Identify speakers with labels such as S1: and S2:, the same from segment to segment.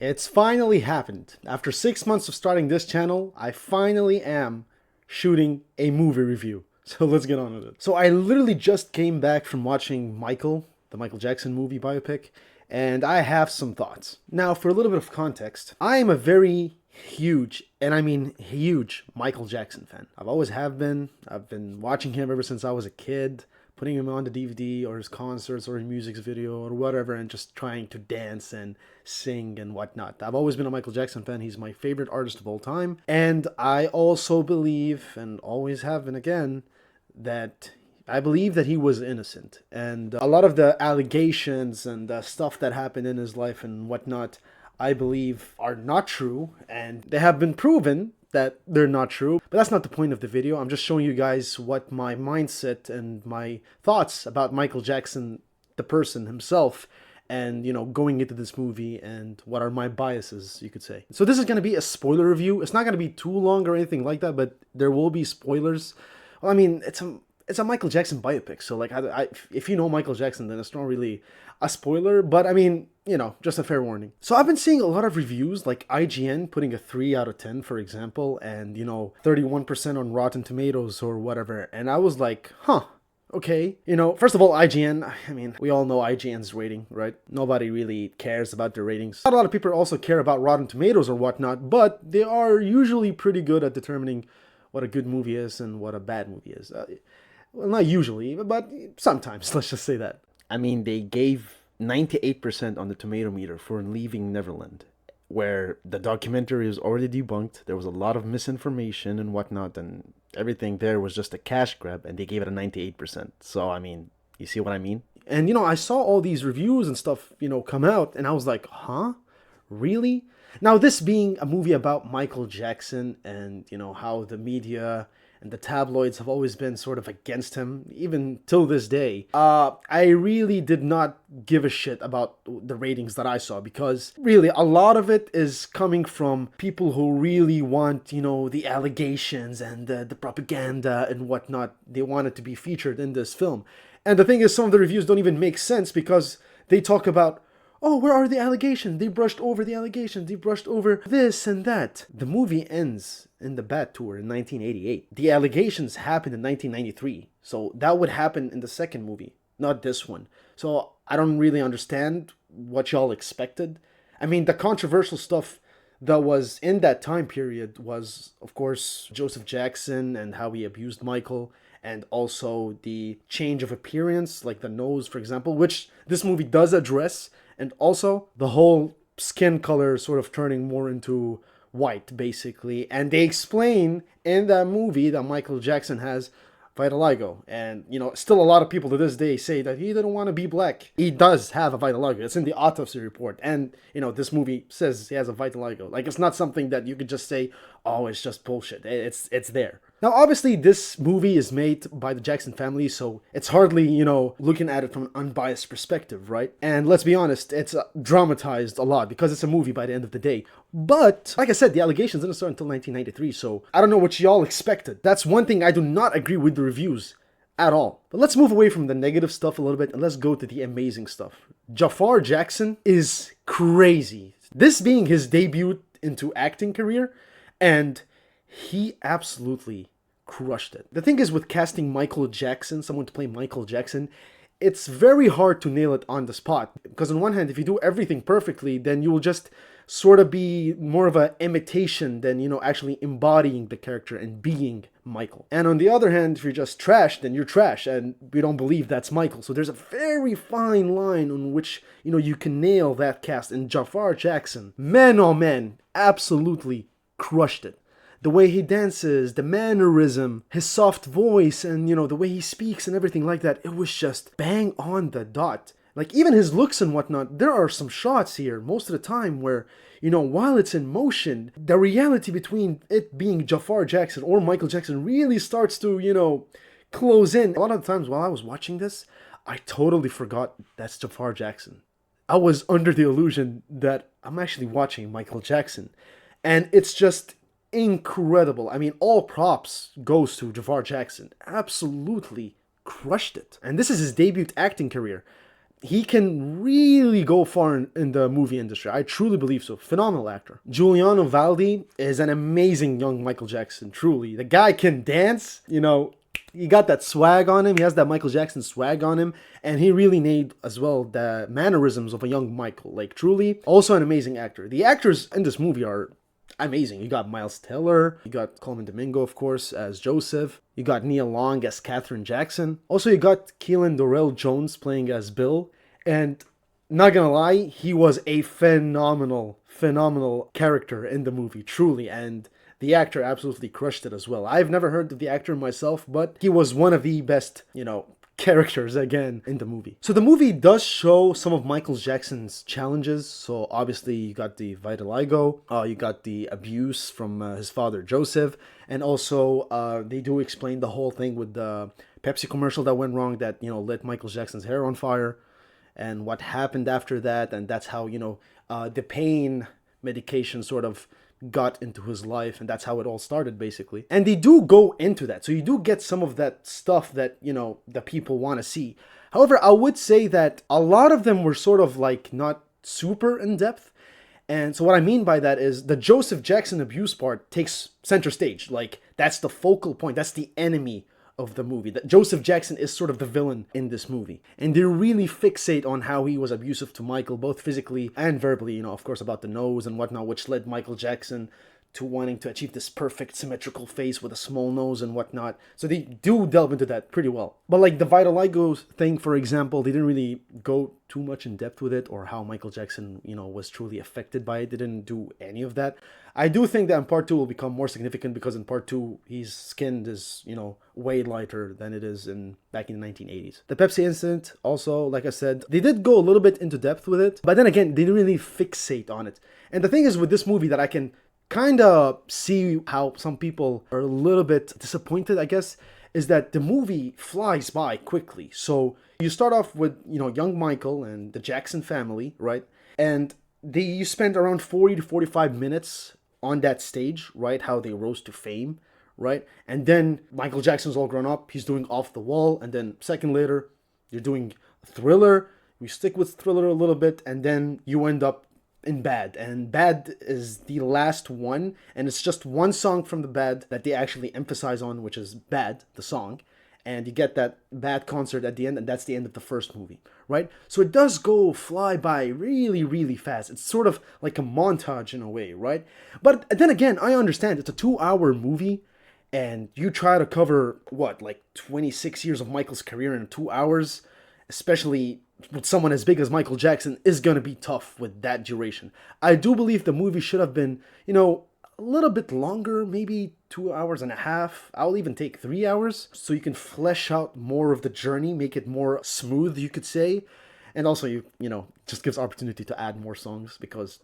S1: It's finally happened. After 6 months of starting this channel, I finally am shooting a movie review. So let's get on with it. So I literally just came back from watching Michael, the Michael Jackson movie biopic, and I have some thoughts. Now, for a little bit of context, I am a very huge, and I mean huge, Michael Jackson fan. I've always have been. I've been watching him ever since I was a kid, putting him on the DVD or his concerts or his music video or whatever, and just trying to dance and sing and whatnot. I've always been a Michael Jackson fan. He's my favorite artist of all time. And I also believe, and always have been again, that I believe that he was innocent. And a lot of the allegations and the stuff that happened in his life and whatnot, I believe are not true. And they have been proven that they're not true. But that's not the point of the video. I'm just showing you guys what my mindset and my thoughts about Michael Jackson, the person himself, and, you know, going into this movie and what are my biases, you could say. So this is going to be a spoiler review. It's not going to be too long or anything like that, but there will be spoilers. Well, I mean, it's a Michael Jackson biopic, so like, if you know Michael Jackson, then it's not really a spoiler, but I mean, you know, just a fair warning. So I've been seeing a lot of reviews, like IGN putting a 3 out of 10, for example, and, you know, 31% on Rotten Tomatoes or whatever, and I was like, huh, okay. You know, first of all, IGN, I mean, we all know IGN's rating, right? Nobody really cares about their ratings. Not a lot of people also care about Rotten Tomatoes or whatnot, but they are usually pretty good at determining what a good movie is and what a bad movie is. Well, not usually, but sometimes, let's just say that. I mean, they gave 98% on the tomato meter for Leaving Neverland, where the documentary was already debunked. There was a lot of misinformation and whatnot, and everything there was just a cash grab, and they gave it a 98%. So, I mean, you see what I mean? And, you know, I saw all these reviews and stuff, you know, come out, and I was like, huh? Really? Now, this being a movie about Michael Jackson and, you know, how the media and the tabloids have always been sort of against him, even till this day, I really did not give a shit about the ratings that I saw, because really a lot of it is coming from people who really want, you know, the allegations and the propaganda and whatnot. They want it to be featured in this film. And the thing is, some of the reviews don't even make sense, because they talk about, oh, where are the allegations? They brushed over the allegations. They brushed over this and that. The movie ends in the Bat Tour in 1988. The allegations happened in 1993. So that would happen in the second movie, not this one. So I don't really understand what y'all expected. I mean, the controversial stuff that was in that time period was, of course, Joseph Jackson and how he abused Michael, and also the change of appearance, like the nose, for example, which this movie does address, and also the whole skin color sort of turning more into white, basically. And they explain in that movie that Michael Jackson has vitiligo, and, you know, still a lot of people to this day say that he didn't want to be black. He does have a vitiligo. It's in the autopsy report, and, you know, this movie says he has a vitiligo. Like, it's not something that you could just say, oh, it's just bullshit. It's there. Now, obviously, this movie is made by the Jackson family, so it's hardly, you know, looking at it from an unbiased perspective, right? And let's be honest, it's dramatized a lot because it's a movie by the end of the day. But, like I said, the allegations didn't start until 1993, so I don't know what y'all expected. That's one thing I do not agree with the reviews at all. But let's move away from the negative stuff a little bit and let's go to the amazing stuff. Jafar Jackson is crazy. This being his debut into acting career, and he absolutely crushed it. The thing is, with casting Michael Jackson, someone to play Michael Jackson, it's very hard to nail it on the spot. Because on one hand, if you do everything perfectly, then you will just sort of be more of an imitation than, you know, actually embodying the character and being Michael. And on the other hand, if you're just trash, then you're trash, and we don't believe that's Michael. So there's a very fine line on which, you know, you can nail that cast. And Jafar Jackson, man oh man, absolutely crushed it. The way he dances, the mannerism, his soft voice, and, you know, the way he speaks and everything like that, it was just bang on the dot. Like, even his looks and whatnot, there are some shots here most of the time where, you know, while it's in motion, the reality between it being Jafar Jackson or Michael Jackson really starts to, you know, close in. A lot of the times while I was watching this, I totally forgot that's Jafar Jackson. I was under the illusion that I'm actually watching Michael Jackson. And it's just incredible. I mean, all props goes to Jafar Jackson. Absolutely crushed it. And this is his debut acting career. he can really go far in the movie industry. I truly believe so. Phenomenal actor. Giuliano Valdi is an amazing young Michael Jackson, truly. The guy can dance, you know, he got that swag on him. He has that Michael Jackson swag on him. And he really nailed as well the mannerisms of a young Michael. Like, truly, also an amazing actor. The actors in this movie are amazing. You got Miles Teller, you got Coleman Domingo, of course, as Joseph. You got Nia Long as Katherine Jackson. Also, you got Keelan Dorrell Jones playing as Bill. And not gonna lie, he was a phenomenal character in the movie, truly. And the actor absolutely crushed it as well. I've never heard of the actor myself, but he was one of the best, you know, characters again in the movie. So the movie does show some of Michael Jackson's challenges. So obviously you got the vitiligo, you got the abuse from his father Joseph, and also they do explain the whole thing with the Pepsi commercial that went wrong that, you know, lit Michael Jackson's hair on fire, and what happened after that, and that's how, you know, the pain medication sort of got into his life, and that's how it all started basically. And they do go into that, so you do get some of that stuff that, you know, the people want to see. However, I would say that a lot of them were sort of like not super in depth. And so what I mean by that is the Joseph Jackson abuse part takes center stage. Like, that's the focal point, that's the enemy of the movie. That Joseph Jackson is sort of the villain in this movie, and they really fixate on how he was abusive to Michael, both physically and verbally, you know, of course, about the nose and whatnot, which led Michael Jackson to wanting to achieve this perfect symmetrical face with a small nose and whatnot. So they do delve into that pretty well. But like the vitiligo thing, for example, they didn't really go too much in depth with it, or how Michael Jackson, you know, was truly affected by it. They didn't do any of that. I do think that in part 2 will become more significant, because in part 2 his skin is, you know, way lighter than it is in back in the 1980s. The Pepsi incident also, like I said, they did go a little bit into depth with it, but then again, they didn't really fixate on it. And the thing is with this movie that I can kind of see how some people are a little bit disappointed, I guess, is that the movie flies by quickly. So you start off with, you know, young Michael and the Jackson family, right? And you spend around 40 to 45 minutes on that stage, right? How they rose to fame, right? And then Michael Jackson's all grown up. He's doing Off the Wall. And then second later, you're doing Thriller. We stick with Thriller a little bit. And then you end up in Bad, and Bad is the last one, and it's just one song from the Bad that they actually emphasize on, which is Bad, the song, and you get that Bad concert at the end, and that's the end of the first movie, right? So it does go fly by really fast. It's sort of like a montage in a way, right? But then again, I understand it's a 2-hour movie, and you try to cover what, like 26 years of Michael's career in 2 hours, especially with someone as big as Michael Jackson, is going to be tough with that duration. I do believe the movie should have been, you know, a little bit longer, maybe 2 hours and a half. I'll even take 3 hours, so you can flesh out more of the journey, make it more smooth, you could say. And also, you know, just gives opportunity to add more songs, because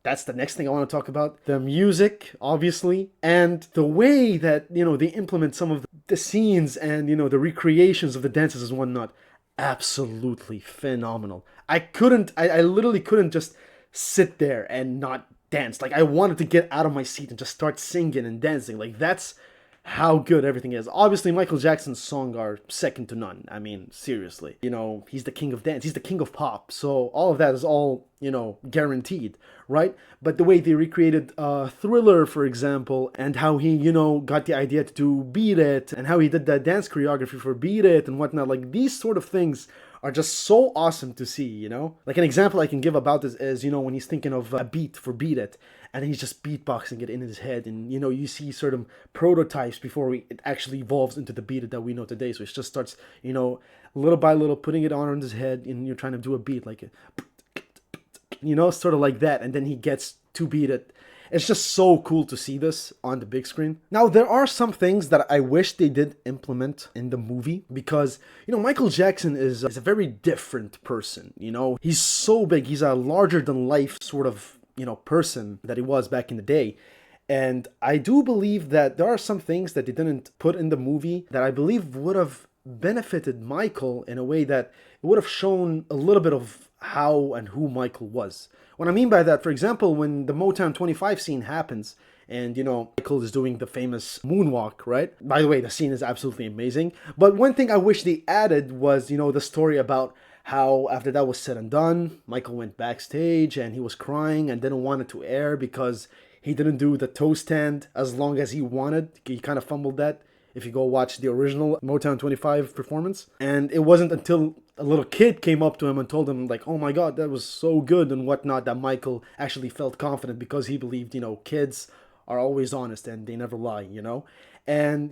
S1: that's the next thing I want to talk about. The music, obviously, and the way that, you know, they implement some of the scenes and, you know, the recreations of the dances and whatnot. Absolutely phenomenal. I literally couldn't just sit there and not dance. Like, I wanted to get out of my seat and just start singing and dancing. Like, that's how good everything is. Obviously, Michael Jackson's songs are second to none. I mean, seriously. You know, he's the king of dance. He's the king of pop. So all of that is all, you know, guaranteed, right? But the way they recreated Thriller, for example, and how he, you know, got the idea to do Beat It, and how he did that dance choreography for Beat It and whatnot, like, these sort of things are just so awesome to see, you know? Like, an example I can give about this is, you know, when he's thinking of a beat for Beat It, and he's just beatboxing it in his head, and, you know, you see certain prototypes before it actually evolves into the Beat It that we know today. So it just starts, you know, little by little putting it on his head, and you're trying to do a beat, like, you know, sort of like that, and then he gets to Beat It. It's just so cool to see this on the big screen. Now, there are some things that I wish they did implement in the movie, because, you know, Michael Jackson is a very different person, you know? He's so big, he's a larger-than-life sort of, you know, person that he was back in the day. And I do believe that there are some things that they didn't put in the movie that I believe would have benefited Michael in a way that it would have shown a little bit of how and who Michael was. What I mean by that, for example, when the Motown 25 scene happens, and, you know, Michael is doing the famous moonwalk, right? By the way, the scene is absolutely amazing. But one thing I wish they added was, you know, the story about how after that was said and done, Michael went backstage and he was crying and didn't want it to air because he didn't do the toe stand as long as he wanted. He kind of fumbled that if you go watch the original Motown 25 performance. And it wasn't until a little kid came up to him and told him, like, oh my God, that was so good and whatnot, that Michael actually felt confident because he believed, kids are always honest and they never lie, And,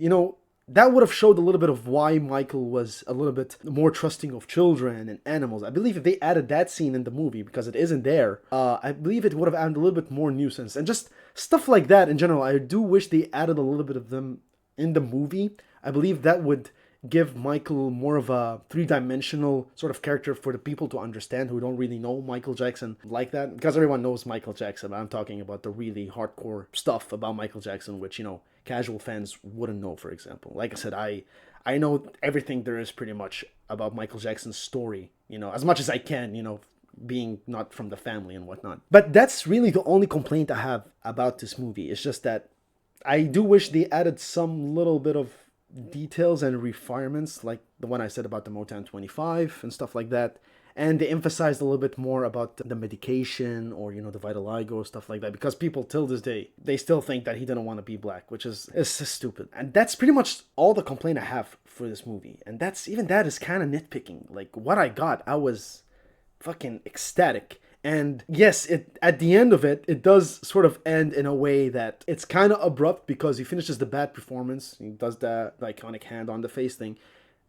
S1: that would have showed a little bit of why Michael was a little bit more trusting of children and animals. I believe if they added that scene in the movie, because it isn't there, I believe it would have added a little bit more nuisance. And just stuff like that in general, I do wish they added a little bit of them in the movie. I believe that would give Michael more of a three-dimensional sort of character for the people to understand who don't really know Michael Jackson like that. Because everyone knows Michael Jackson, but I'm talking about the really hardcore stuff about Michael Jackson, which, casual fans wouldn't know, for example. Like I said, I know everything there is pretty much about Michael Jackson's story, as much as I can, being not from the family and whatnot. But that's really the only complaint I have about this movie. It's just that I do wish they added some little bit of details and refinements, like the one I said about the Motown 25 and stuff like that. And they emphasized a little bit more about the medication or, the vitiligo, stuff like that. Because people, till this day, they still think that he didn't want to be black, which is stupid. And that's pretty much all the complaint I have for this movie. And that is kind of nitpicking. Like, what I got, I was fucking ecstatic. And yes, at the end of it, it does sort of end in a way that it's kind of abrupt because he finishes the bad performance. He does the iconic hand on the face thing.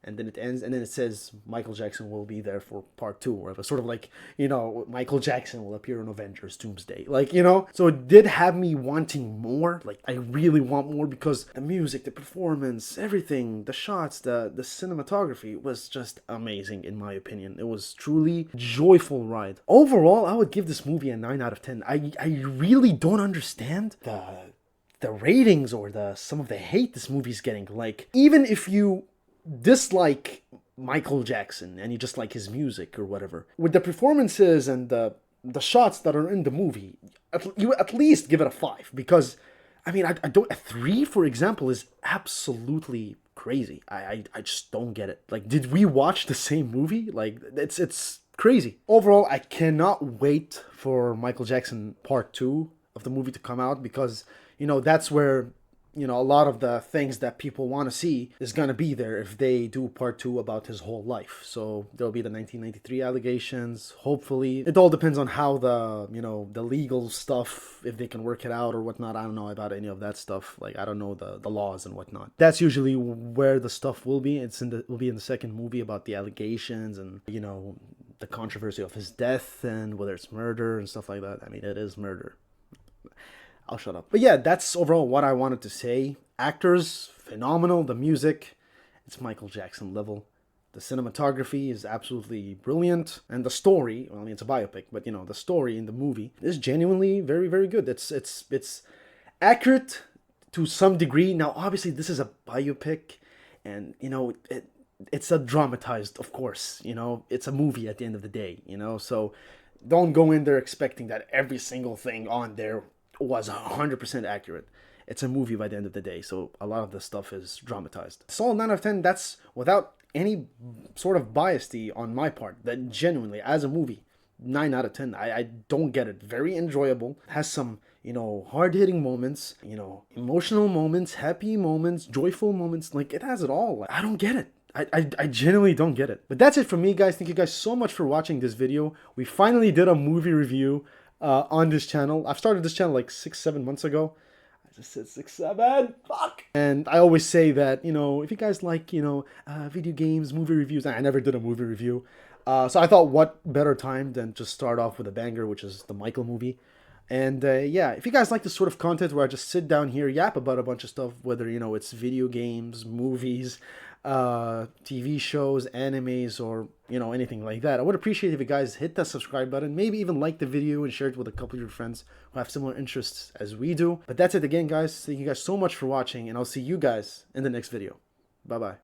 S1: And then it ends, and then it says Michael Jackson will be there for part 2, or sort of like, Michael Jackson will appear in Avengers Doomsday. Like, so it did have me wanting more. Like, I really want more because the music, the performance, everything, the shots, the cinematography was just amazing, in my opinion. It was truly a joyful ride. Overall, I would give this movie a 9 out of 10. I really don't understand the ratings or some of the hate this movie's getting. Like, even if you dislike Michael Jackson and you just like his music or whatever, with the performances and the shots that are in the movie, you at least give it a 5, because I don't, a 3 for example is absolutely crazy. I just don't get it. Like, did we watch the same movie? Like, it's crazy. Overall, I cannot wait for Michael Jackson part 2 of the movie to come out, because that's where a lot of the things that people want to see is going to be there if they do part 2 about his whole life. So there'll be the 1993 allegations, hopefully. It all depends on how the legal stuff, if they can work it out or whatnot. I don't know about any of that stuff. Like, I don't know the laws and whatnot. That's usually where the stuff will be. Will be in the second movie about the allegations and, the controversy of his death and whether it's murder and stuff like that. I mean, it is murder. I'll shut up. But yeah, that's overall what I wanted to say. Actors, phenomenal. The music, it's Michael Jackson level. The cinematography is absolutely brilliant. And the story, well, I mean, it's a biopic, but the story in the movie is genuinely very, very good. It's accurate to some degree. Now, obviously, this is a biopic, and, it's a dramatized, of course, it's a movie at the end of the day, so don't go in there expecting that every single thing on there was 100% accurate. It's a movie by the end of the day, so a lot of the stuff is dramatized. Solid 9 out of 10, that's without any sort of bias on my part. That genuinely, as a movie, 9 out of 10. I don't get it. Very enjoyable. Has some, hard-hitting moments, emotional moments, happy moments, joyful moments. Like, it has it all. I don't get it. I genuinely don't get it. But that's it from me, guys. Thank you guys so much for watching this video. We finally did a movie review on this channel. I've started this channel like 6-7 months ago. I just said 6-7. Fuck. And I always say that, if you guys like, video games, movie reviews. I never did a movie review. So I thought, what better time than just start off with a banger, which is the Michael movie. And yeah, if you guys like this sort of content where I just sit down here, yap about a bunch of stuff, whether, it's video games, movies, TV shows, animes, or, anything like that, I would appreciate if you guys hit that subscribe button, maybe even like the video and share it with a couple of your friends who have similar interests as we do. But that's it again, guys. Thank you guys so much for watching, and I'll see you guys in the next video. Bye-bye.